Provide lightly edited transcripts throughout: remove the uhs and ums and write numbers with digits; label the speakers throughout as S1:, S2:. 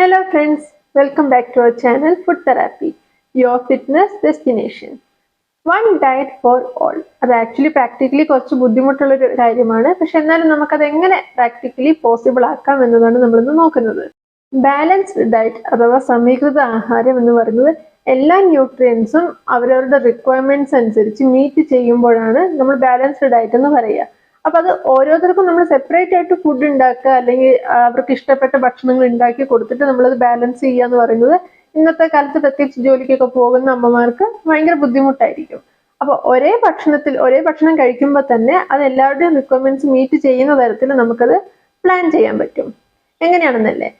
S1: Hello friends, welcome back to our channel Food Therapy, your fitness destination. One diet for all. അത് actually practically കുറച്ച് ബുദ്ധിമുട്ടുള്ളൊരു കാര്യമാണ്. പക്ഷെ എന്നാലും നമുക്കത് എങ്ങനെ പ്രാക്ടിക്കലി പോസിബിൾ ആക്കാം എന്നതാണ് നമ്മളിന്ന് നോക്കുന്നത്. ബാലൻസ്ഡ് ഡയറ്റ് അഥവാ സമീകൃത ആഹാരം എന്ന് പറയുന്നത് എല്ലാ ന്യൂട്രിയൻസും അവരവരുടെ റിക്വയർമെന്റ്സ് അനുസരിച്ച് മീറ്റ് ചെയ്യുമ്പോഴാണ് നമ്മൾ ബാലൻസ്ഡ് ഡയറ്റ് എന്ന് പറയുക. അപ്പൊ അത് ഓരോരുത്തർക്കും നമ്മൾ സെപ്പറേറ്റ് ആയിട്ട് ഫുഡ് ഉണ്ടാക്കുക അല്ലെങ്കിൽ അവർക്ക് ഇഷ്ടപ്പെട്ട ഭക്ഷണങ്ങൾ ഉണ്ടാക്കി കൊടുത്തിട്ട് നമ്മളത് ബാലൻസ് ചെയ്യുക എന്ന് പറയുന്നത് ഇന്നത്തെ കാലത്ത് പ്രത്യേകിച്ച് ജോലിക്കൊക്കെ പോകുന്ന അമ്മമാർക്ക് ഭയങ്കര ബുദ്ധിമുട്ടായിരിക്കും. അപ്പൊ ഒരേ ഭക്ഷണം കഴിക്കുമ്പോൾ തന്നെ അത് എല്ലാവരുടെയും റിക്വയർമെന്റ്സ് മീറ്റ് ചെയ്യുന്ന തരത്തിൽ നമുക്കത് പ്ലാൻ ചെയ്യാൻ പറ്റും. എങ്ങനെയാണെന്നല്ലേ,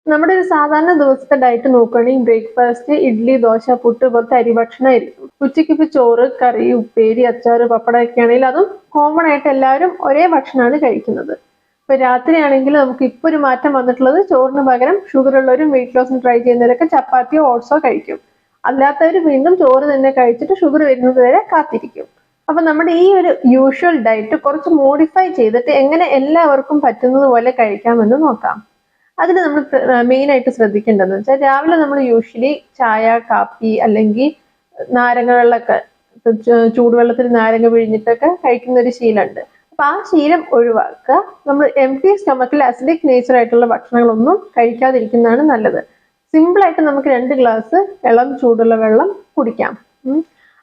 S1: നമ്മുടെ ഒരു സാധാരണ ദിവസത്തെ ഡയറ്റ് നോക്കുകയാണെങ്കിൽ ബ്രേക്ക്ഫാസ്റ്റ് ഇഡ്ഡലി, ദോശ, പുട്ട് പോലത്തെ അരിഭക്ഷണമായിരിക്കും. ഉച്ചയ്ക്ക് ഇപ്പൊ ചോറ്, കറി, ഉപ്പേരി, അച്ചാറ്, പപ്പടം ഒക്കെ ആണെങ്കിൽ അതും കോമൺ ആയിട്ട് എല്ലാവരും ഒരേ ഭക്ഷണമാണ് കഴിക്കുന്നത്. ഇപ്പൊ രാത്രിയാണെങ്കിൽ നമുക്ക് ഇപ്പൊ ഒരു മാറ്റം വന്നിട്ടുള്ളത് ചോറിന് പകരം ഷുഗർ ഉള്ളവരും വെയിറ്റ് ലോസിന് ട്രൈ ചെയ്യുന്നവരൊക്കെ ചപ്പാത്തിയോ ഓട്സോ കഴിക്കും. അല്ലാത്തവർ വീണ്ടും ചോറ് തന്നെ കഴിച്ചിട്ട് ഷുഗർ വരുന്നത് വരെ കാത്തിരിക്കും. അപ്പൊ നമ്മുടെ ഈ ഒരു യൂഷ്വൽ ഡയറ്റ് കുറച്ച് മോഡിഫൈ ചെയ്തിട്ട് എങ്ങനെ എല്ലാവർക്കും പറ്റുന്നത് പോലെ കഴിക്കാമെന്ന് നോക്കാം. അതിന് നമ്മൾ മെയിൻ ആയിട്ട് ശ്രദ്ധിക്കേണ്ടതെന്ന് വെച്ചാൽ രാവിലെ നമ്മൾ യൂഷ്വലി ചായ, കാപ്പി അല്ലെങ്കിൽ നാരങ്ങ വെള്ളമൊക്കെ ചൂടുവെള്ളത്തിൽ നാരങ്ങ പിഴിഞ്ഞിട്ടൊക്കെ കഴിക്കുന്ന ഒരു ശീലമുണ്ട്. അപ്പൊ ആ ശീലം ഒഴിവാക്കുക. നമ്മൾ എംപ്റ്റി സ്റ്റൊമക്കിൽ അസിഡിക് നേച്ചർ ആയിട്ടുള്ള ഭക്ഷണങ്ങളൊന്നും കഴിക്കാതിരിക്കുന്നതാണ് നല്ലത്. സിമ്പിൾ ആയിട്ട് നമുക്ക് 2 ഗ്ലാസ് ചൂടുള്ള വെള്ളം കുടിക്കാം.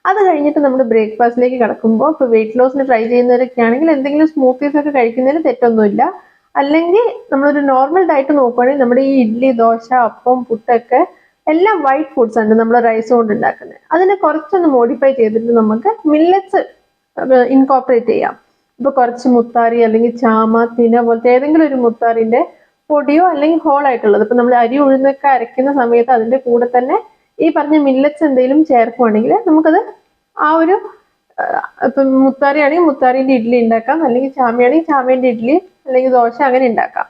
S1: അത് കഴിഞ്ഞിട്ട് നമ്മൾ ബ്രേക്ക്ഫാസ്റ്റിലേക്ക് കിടക്കുമ്പോൾ ഇപ്പൊ വെയിറ്റ് ലോസിന് ട്രൈ ചെയ്യുന്നവരൊക്കെ ആണെങ്കിൽ എന്തെങ്കിലും സ്മൂത്തീസ് ഒക്കെ കഴിക്കുന്നതിന് തെറ്റൊന്നുമില്ല. അല്ലെങ്കിൽ നമ്മളൊരു നോർമൽ ഡയറ്റ് നോക്കുകയാണെങ്കിൽ നമ്മുടെ ഈ ഇഡ്ഡലി, ദോശ, അപ്പം, പുട്ടൊക്കെ എല്ലാം വൈറ്റ് ഫുഡ്സ് ആണ് നമ്മൾ റൈസ് കൊണ്ട് ഉണ്ടാക്കുന്നത്. അതിനെ കുറച്ചൊന്ന് മോഡിഫൈ ചെയ്തിട്ട് നമുക്ക് മില്ലറ്റ്സ് ഇൻകോപ്പറേറ്റ് ചെയ്യാം. ഇപ്പൊ കുറച്ച് മുത്താറി അല്ലെങ്കിൽ ചാമ, തിന പോലത്തെ ഏതെങ്കിലും ഒരു മുത്താറിന്റെ പൊടിയോ അല്ലെങ്കിൽ ഹോൾ ആയിട്ടുള്ളത്, ഇപ്പൊ നമ്മൾ അരി ഉഴുന്നൊക്കെ അരയ്ക്കുന്ന സമയത്ത് അതിന്റെ കൂടെ തന്നെ ഈ പറഞ്ഞ മില്ലറ്റ്സ് എന്തെങ്കിലും ചേർക്കുവാണെങ്കിൽ നമുക്കത് ആ ഒരു ഇപ്പൊ മുത്താറി ആണെങ്കിൽ മുത്താറിന്റെ ഇഡ്ഡലി ഉണ്ടാക്കാം, അല്ലെങ്കിൽ ചാമയാണെങ്കിൽ ചാമേന്റെ ഇഡ്ഡലി അല്ലെങ്കിൽ ദോശ അങ്ങനെ ഉണ്ടാക്കാം.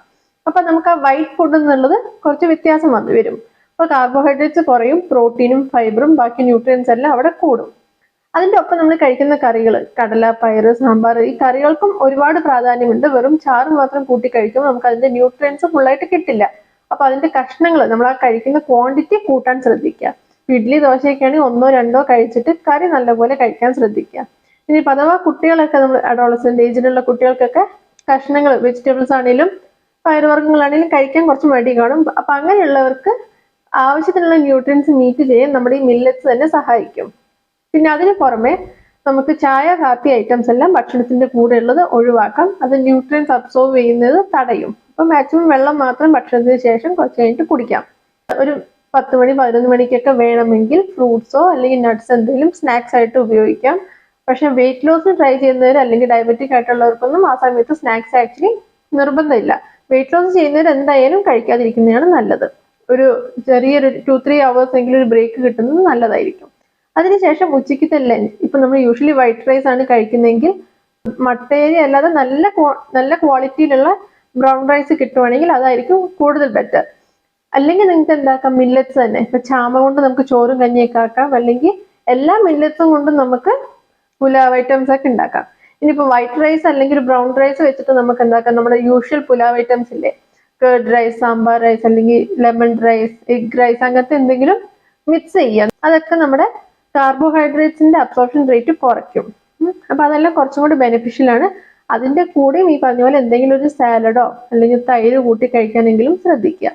S1: അപ്പൊ നമുക്ക് ആ വൈറ്റ് ഫുഡ് എന്നുള്ളത് കുറച്ച് വ്യത്യാസം വരും. അപ്പൊ കാർബോഹൈഡ്രേറ്റ്സ് കുറയും, പ്രോട്ടീനും ഫൈബറും ബാക്കി ന്യൂട്രിയൻസ് എല്ലാം അവിടെ കൂടും. അതിന്റെ ഒപ്പം നമ്മൾ കഴിക്കുന്ന കറികൾ, കടല, പയറ്, സാമ്പാർ, ഈ കറികൾക്കും ഒരുപാട് പ്രാധാന്യമുണ്ട്. വെറും ചാറ് മാത്രം കൂട്ടി കഴിക്കുമ്പോൾ നമുക്ക് അതിന്റെ ന്യൂട്രിയൻസ് ഫുള്ളായിട്ട് കിട്ടില്ല. അപ്പൊ അതിന്റെ കഷ്ണങ്ങൾ നമ്മൾ ആ കഴിക്കുന്ന ക്വാണ്ടിറ്റി കൂട്ടാൻ ശ്രദ്ധിക്കുക. ഇഡ്ഡലി, ദോശയൊക്കെയാണെങ്കിൽ 1-2 കഴിച്ചിട്ട് കറി നല്ലപോലെ കഴിക്കാൻ ശ്രദ്ധിക്കുക. ഇനി അഥവാ കുട്ടികളൊക്കെ, നമ്മൾ അഡോളസെന്റ് ഏജിലുള്ള കുട്ടികൾക്കൊക്കെ കഷ്ണങ്ങൾ, വെജിറ്റബിൾസ് ആണെങ്കിലും പയറുവർഗ്ഗങ്ങളാണെങ്കിലും കഴിക്കാൻ കുറച്ച് മടി കാണും. അപ്പൊ അങ്ങനെയുള്ളവർക്ക് ആവശ്യത്തിനുള്ള ന്യൂട്രിയൻസ് മീറ്റ് ചെയ്യാൻ നമ്മുടെ ഈ മില്ലറ്റ്സ് തന്നെ സഹായിക്കും. പിന്നെ അതിന് പുറമെ നമുക്ക് ചായ, കാപ്പി ഐറ്റംസ് എല്ലാം ഭക്ഷണത്തിന്റെ കൂടെ ഉള്ളത് ഒഴിവാക്കാം. അത് ന്യൂട്രിയൻസ് അബ്സോർവ് ചെയ്യുന്നത് തടയും. അപ്പൊ മാക്സിമം വെള്ളം മാത്രം ഭക്ഷണത്തിന് ശേഷം കുറച്ച് കഴിഞ്ഞിട്ട് കുടിക്കാം. ഒരു 10 മണി 11 മണിക്കൊക്കെ വേണമെങ്കിൽ ഫ്രൂട്ട്സോ അല്ലെങ്കിൽ നട്ട്സ് എന്തെങ്കിലും സ്നാക്സ് ആയിട്ട് ഉപയോഗിക്കാം. പക്ഷെ വെയിറ്റ് ലോസിന് ട്രൈ ചെയ്യുന്നവർ അല്ലെങ്കിൽ ഡയബറ്റിക് ആയിട്ടുള്ളവർക്കൊന്നും ആ സമയത്ത് സ്നാക്സ് ആക്ച്വലി നിർബന്ധമില്ല. വെയിറ്റ് ലോസ് ചെയ്യുന്നവർ എന്തായാലും കഴിക്കാതിരിക്കുന്നതാണ് നല്ലത്. ഒരു ചെറിയൊരു 2-3 hours എങ്കിലും ഒരു ബ്രേക്ക് കിട്ടുന്നത് നല്ലതായിരിക്കും. അതിനുശേഷം ഉച്ചയ്ക്കത്തെ ലഞ്ച്, ഇപ്പൊ നമ്മൾ യൂഷ്വലി വൈറ്റ് റൈസ് ആണ് കഴിക്കുന്നതെങ്കിൽ മട്ടേരി അല്ലാതെ നല്ല ക്വാളിറ്റിയിലുള്ള ബ്രൗൺ റൈസ് കിട്ടുവാണെങ്കിൽ അതായിരിക്കും കൂടുതൽ ബെറ്റർ. അല്ലെങ്കിൽ നിങ്ങൾക്ക് എന്താക്കാം, മില്ലറ്റ്സ് തന്നെ. ഇപ്പൊ ചാമ കൊണ്ട് നമുക്ക് ചോറും കഞ്ഞിയൊക്കെ ആക്കാം, അല്ലെങ്കിൽ എല്ലാ മില്ലറ്റ്സും കൊണ്ടും നമുക്ക് പുലാവ് ഐറ്റംസ് ഒക്കെ ഉണ്ടാക്കാം. ഇനിയിപ്പോ വൈറ്റ് റൈസ് അല്ലെങ്കിൽ ബ്രൗൺ റൈസ് വെച്ചിട്ട് നമുക്ക് എന്താക്കാം, നമ്മുടെ യൂഷ്വൽ പുലാവ് ഐറ്റംസ് ഇല്ലേ, കേർഡ് റൈസ്, സാമ്പാർ റൈസ്, അല്ലെങ്കിൽ ലെമൺ റൈസ്, എഗ് റൈസ്, അങ്ങനത്തെ എന്തെങ്കിലും മിക്സ് ചെയ്യാം. അതൊക്കെ നമ്മുടെ കാർബോഹൈഡ്രേറ്റ്സിന്റെ അബ്സോർപ്ഷൻ റേറ്റ് കുറയ്ക്കും. അപ്പൊ അതെല്ലാം കുറച്ചും കൂടി ബെനിഫിഷ്യൽ ആണ്. അതിന്റെ കൂടെയും ഈ പറഞ്ഞ പോലെ എന്തെങ്കിലും ഒരു സാലഡോ അല്ലെങ്കിൽ തൈര് കൂട്ടി കഴിക്കാനെങ്കിലും ശ്രദ്ധിക്കുക.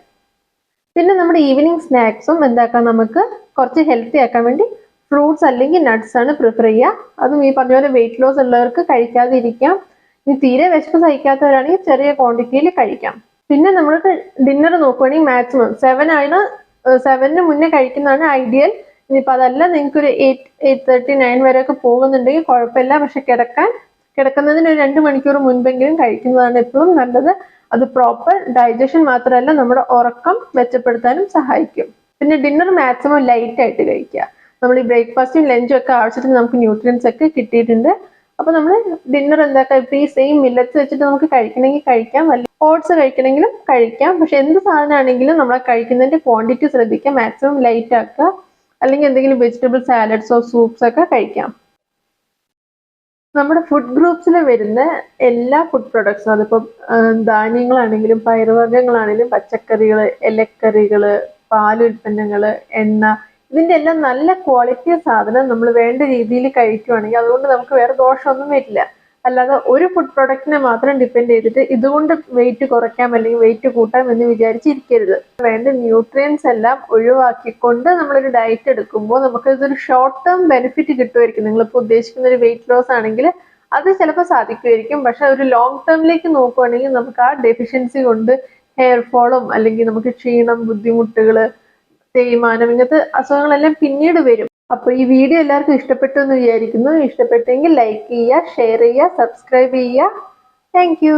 S1: പിന്നെ നമ്മുടെ ഈവനിങ് സ്നാക്സും എന്താക്കാം, നമുക്ക് കുറച്ച് ഹെൽത്തി ആക്കാൻ വേണ്ടി ഫ്രൂട്ട്സ് അല്ലെങ്കിൽ നട്ട്സ് ആണ് പ്രിഫർ ചെയ്യുക. അതും ഈ പറഞ്ഞ പോലെ വെയിറ്റ് ലോസ് ഉള്ളവർക്ക് കഴിക്കാതെ ഇരിക്കാം. ഇനി തീരെ വിശപ്പ് സഹിക്കാത്തവരാണെങ്കിൽ ചെറിയ ക്വാണ്ടിറ്റിയിൽ കഴിക്കാം. പിന്നെ നമ്മൾക്ക് ഡിന്നർ നോക്കുവാണെങ്കിൽ മാക്സിമം 7 മുന്നേ കഴിക്കുന്നതാണ് ഐഡിയൽ. ഇനിയിപ്പോ അതല്ല നിങ്ങൾക്ക് ഒരു 8:30-9 വരെയൊക്കെ പോകുന്നുണ്ടെങ്കിൽ കുഴപ്പമില്ല. പക്ഷെ കിടക്കുന്നതിന് ഒരു 2 മണിക്കൂർ മുൻപെങ്കിലും കഴിക്കുന്നതാണ് എപ്പോഴും നല്ലത്. അത് പ്രോപ്പർ ഡൈജഷൻ മാത്രമല്ല നമ്മുടെ ഉറക്കം മെച്ചപ്പെടുത്താനും സഹായിക്കും. പിന്നെ ഡിന്നർ മാക്സിമം ലൈറ്റ് ആയിട്ട് കഴിക്കുക. നമ്മൾ ഈ ബ്രേക്ക്ഫാസ്റ്റും ലഞ്ചും ഒക്കെ ആവശ്യത്തിന് നമുക്ക് ന്യൂട്രിയൻസ് ഒക്കെ കിട്ടിയിട്ടുണ്ട്. അപ്പൊ നമ്മൾ ഡിന്നർ എന്താക്കാം, ഇപ്പൊ ഈ സെയിം മില്ലറ്റ്സ് വെച്ചിട്ട് നമുക്ക് കഴിക്കണമെങ്കിൽ കഴിക്കാം, അല്ലെങ്കിൽ ഓട്സ് കഴിക്കണമെങ്കിലും കഴിക്കാം. പക്ഷെ എന്ത് സാധനമാണെങ്കിലും നമ്മൾ കഴിക്കുന്നതിന്റെ ക്വാണ്ടിറ്റി ശ്രദ്ധിക്കാം, മാക്സിമം ലൈറ്റ് ആക്കുക. അല്ലെങ്കിൽ എന്തെങ്കിലും വെജിറ്റബിൾ സാലഡ്സോ സൂപ്സ് ഒക്കെ കഴിക്കാം. നമ്മുടെ ഫുഡ് ഗ്രൂപ്പ്സിൽ വരുന്ന എല്ലാ ഫുഡ് പ്രൊഡക്ട്സും, അതിപ്പോൾ ധാന്യങ്ങളാണെങ്കിലും പയറുവർഗ്ഗങ്ങളാണെങ്കിലും പച്ചക്കറികൾ, ഇലക്കറികൾ, പാലുൽപ്പന്നങ്ങൾ, എണ്ണ, ഇതിന്റെ എല്ലാം നല്ല ക്വാളിറ്റി സാധനം നമ്മൾ വേണ്ട രീതിയിൽ കഴിക്കുവാണെങ്കിൽ അതുകൊണ്ട് നമുക്ക് വേറെ ദോഷമൊന്നും വരില്ല. അല്ലാതെ ഒരു ഫുഡ് പ്രൊഡക്റ്റിനെ മാത്രം ഡിപ്പെൻഡ് ചെയ്തിട്ട് ഇതുകൊണ്ട് വെയിറ്റ് കുറയ്ക്കാം അല്ലെങ്കിൽ വെയിറ്റ് കൂട്ടാം എന്ന് വിചാരിച്ചിരിക്കരുത്. വേണ്ട ന്യൂട്രിയൻസ് എല്ലാം ഒഴിവാക്കിക്കൊണ്ട് നമ്മളൊരു ഡയറ്റ് എടുക്കുമ്പോൾ നമുക്ക് ഇതൊരു ഷോർട്ട് ടേം ബെനിഫിറ്റ് കിട്ടുമായിരിക്കും. നിങ്ങളിപ്പോൾ ഉദ്ദേശിക്കുന്ന ഒരു വെയിറ്റ് ലോസ് ആണെങ്കിൽ അത് ചിലപ്പോൾ സാധിക്കുമായിരിക്കും. പക്ഷെ ഒരു ലോങ് ടേമിലേക്ക് നോക്കുവാണെങ്കിൽ നമുക്ക് ആ ഡെഫിഷ്യൻസി കൊണ്ട് ഹെയർ ഫോളും അല്ലെങ്കിൽ നമുക്ക് ക്ഷീണം, ബുദ്ധിമുട്ടുകൾ, തേയ്മാനം, ഇങ്ങനത്തെ അസുഖങ്ങളെല്ലാം പിന്നീട് വരും. അപ്പൊ ഈ വീഡിയോ എല്ലാവർക്കും ഇഷ്ടപ്പെട്ടു എന്ന് വിചാരിക്കുന്നു. ഇഷ്ടപ്പെട്ടെങ്കിൽ ലൈക്ക് ചെയ്യുക, ഷെയർ ചെയ്യുക, സബ്സ്ക്രൈബ് ചെയ്യുക. Thank you.